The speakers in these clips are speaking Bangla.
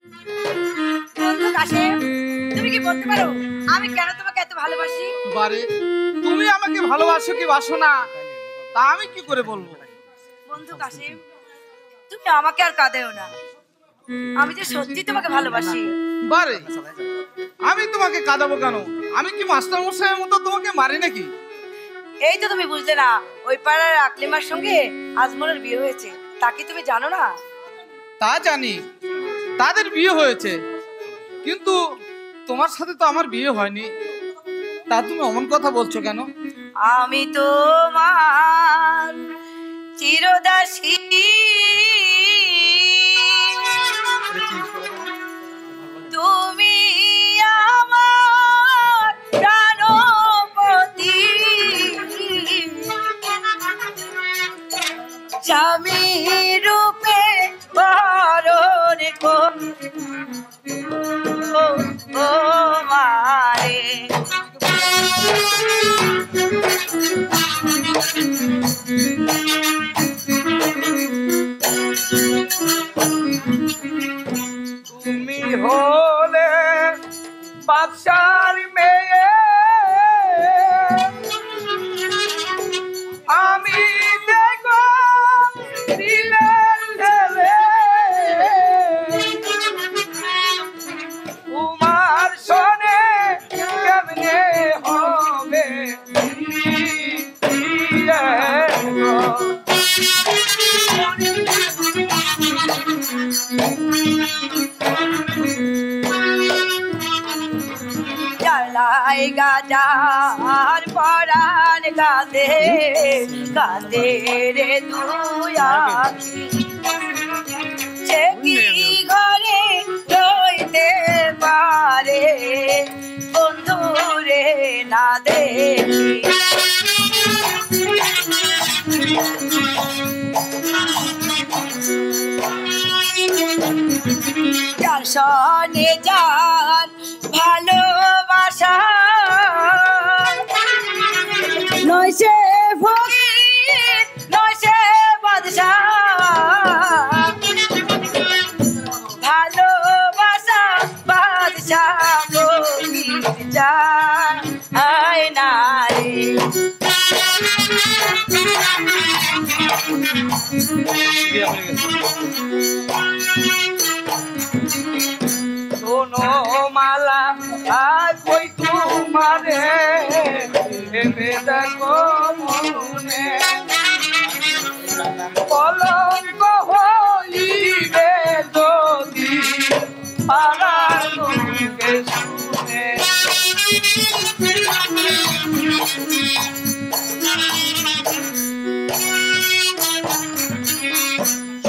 বন্ধু কাশেম, তুমি কি বলতে পারো আমি কেন তোমাকে এত ভালোবাসি? বারে, তুমি আমাকে ভালোবাসো কি বাসো না তা আমি কি করে বলবো? বন্ধু কাশেম, তুমি আমাকে আর কাঁদেও না, আমি যে সত্যি তোমাকে ভালোবাসি। বারে, আমি তোমাকে কাঁদাবো কেন? আমি কি মাস্টার মশাইয়ের মতো তোমাকে মারি নাকি? এই তো তুমি বুঝলে না, ওই পাড়ার আকলিমার সঙ্গে আজমলের বিয়ে হয়েছে, তা কি তুমি জানো না? তা জানি, তাদের বিয়ে হয়েছে, কিন্তু তোমার সাথে তো আমার বিয়ে হয়নি। তা তুমি অমন কথা বলছো কেন? আমি তোমার চিরদাসী, তুমি আমার প্রাণপতি, স্বামী রূপে বরণ ও মারে। তুমি হলে বাদশার মেয়ে, আমি দেখো দিলের ছেলে, তোমার শোনে কেমনে হবে জ্বালায় গাজার পরাণ কাঁদে কাঁদে রে দুই আখি, সে কি ঘরে রইতে পারে বন্ধু রে না দেখি। যার সনে যার ভালোবাসা নয় সে ফকির নয় সে বাদশাহ, ভালোবাসা বাদশাহ ফকির যায় না রে। শোনো মালা আজ কই তোমারে ভেবে দেখো মনে, কলঙ্ক হইবে যদি পাড়ার লোকে শুনে।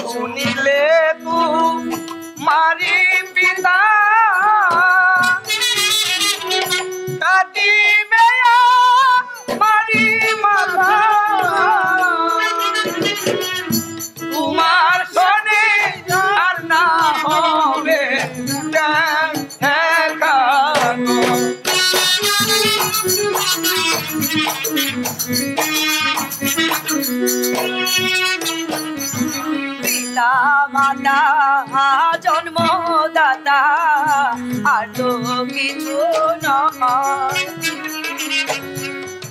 শুনিলে তু মারি পিতা কাটিবে মারি মাথা, তোমার শোনে আর না হবে দেখা। পিতা মাতা জন্মদাতা আর তো কিছু নয়,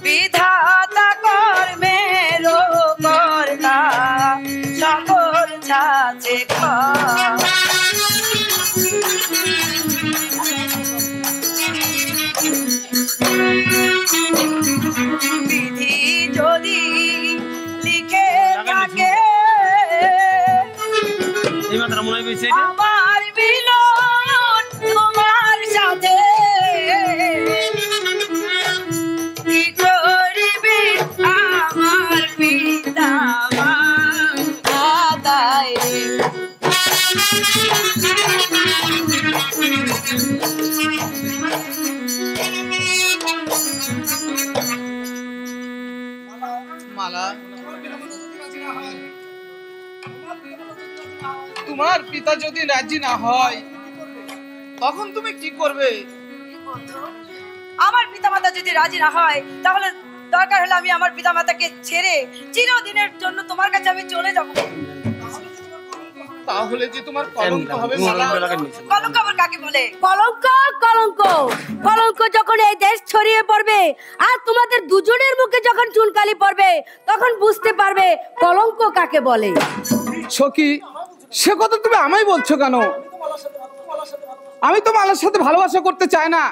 বিধাতা কর্মের কর্তা সকল ছাছে বিধি যদি লিখে থাকে আমার মিলন তোমার সাথে, কি করবে আমার পিতা মাতায় রে। মালা, তোমার পিতা যদি রাজি না হয় তখন তুমি কি করবে? বন্ধু, আমার পিতামাতা যদি রাজি না হয় তাহলে দরকার হলে আমি আমার পিতামাতাকে ছেড়ে চিরদিনের জন্য তোমার কাছে আমি চলে যাব। তাহলে যে তোমার কলঙ্ক হবে মালা। কলঙ্ক আবার কাকে বলে? কলঙ্ক কলঙ্ক কলঙ্ক যখন এই দেশ ছড়িয়ে পড়বে আর তোমাদের দুজনের মুখে যখন চুনকালি পড়বে তখন বুঝতে পারবে কলঙ্ক কাকে বলে। সখী, সে কথা তুমি আমায় বলছো কেন? আমি তো মালার সাথে ভালোবাসা করতে চাই না।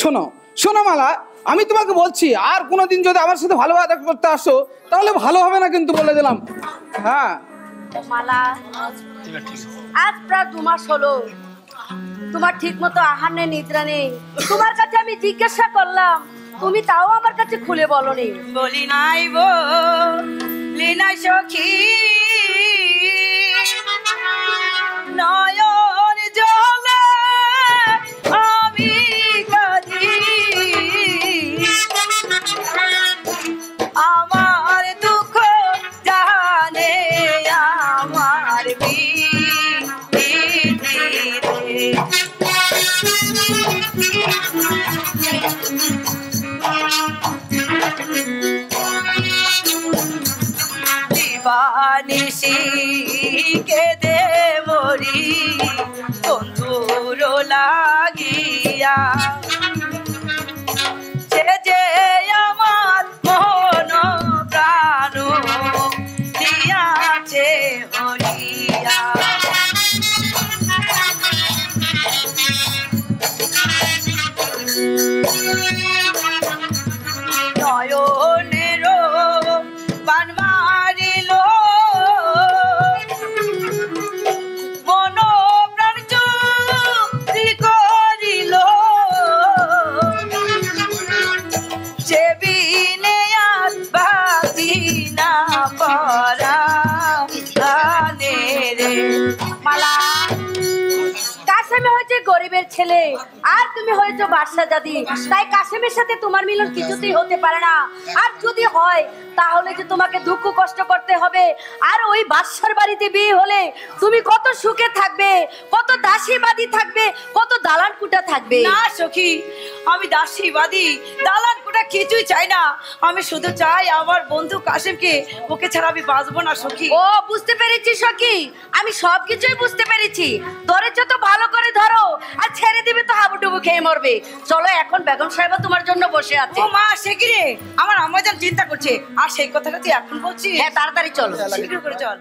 শোনো শোনো মালা, আমি তোমাকে বলছি আর কোনোদিন যদি আমার সাথে ভালোবাসা করতে আসো তাহলে ভালো হবে না, কিন্তু বলে দিলাম। হ্যাঁ মালা, আজ প্রায় 2 মাস হলো তোমার ঠিক মতো আহার নেই, নিদ্রা নেই। তোমার কাছে আমি জিজ্ঞাসা করলাম, তুমি তাও আমার কাছে খুলে বলনি। বলি নাই লিনা সখী, নয়ন জলে আমি কাঁদি, আমার দুঃখ জানে আমার দিবানিশি কেঁদে মরি বন্ধুর লাগিয়া, সে যে আমার মন প্রাণ দিয়াছে হরিয়া। নয়নের বান মারিল, মন প্রাণ চুরি করিল, সে বিনে আর বাঁচি না পরাণে রে। মালা, কাশেম হয়েছে গরিবের ছেলে আর তুমি হয়েছো বাদশাজাদি, তাই কাশেমের সাথে তোমার মিলন কিছুতেই হতে পারে না। আর যদি হয় তাহলে যে তোমাকে দুঃখ কষ্ট করতে হবে। আর ওই বাদশার বাড়িতে বিয়ে হলে তুমি কত সুখে থাকবে, কত দাসীবাদী থাকবে, কত দালান কুটা থাকবে। না সখী, আমি দাসীবাদী দালান কোটা কিছুই চাই না। আমি শুধু চাই আমার বন্ধু কাশেমকে, ওকে ছাড়া আমি বাঁচবো না সখী। ও বুঝতে পেরেছি সখী, আমি সবকিছুই বুঝতে পেরেছি। ধরেছো তো ভালো করে ধরো, আর ছেড়ে দিবে তো হাবুডুবু খেয়ে মরবে। চলো এখন বেগম সাহেবা তোমার জন্য বসে আছে। ও মা, সে কি রে? আমার আম্মা জান চিন্তা করছে, আর সেই কথাটা তুই এখন বলছিস? হ্যাঁ তাড়াতাড়ি চলো। শীঘ্র করে চল।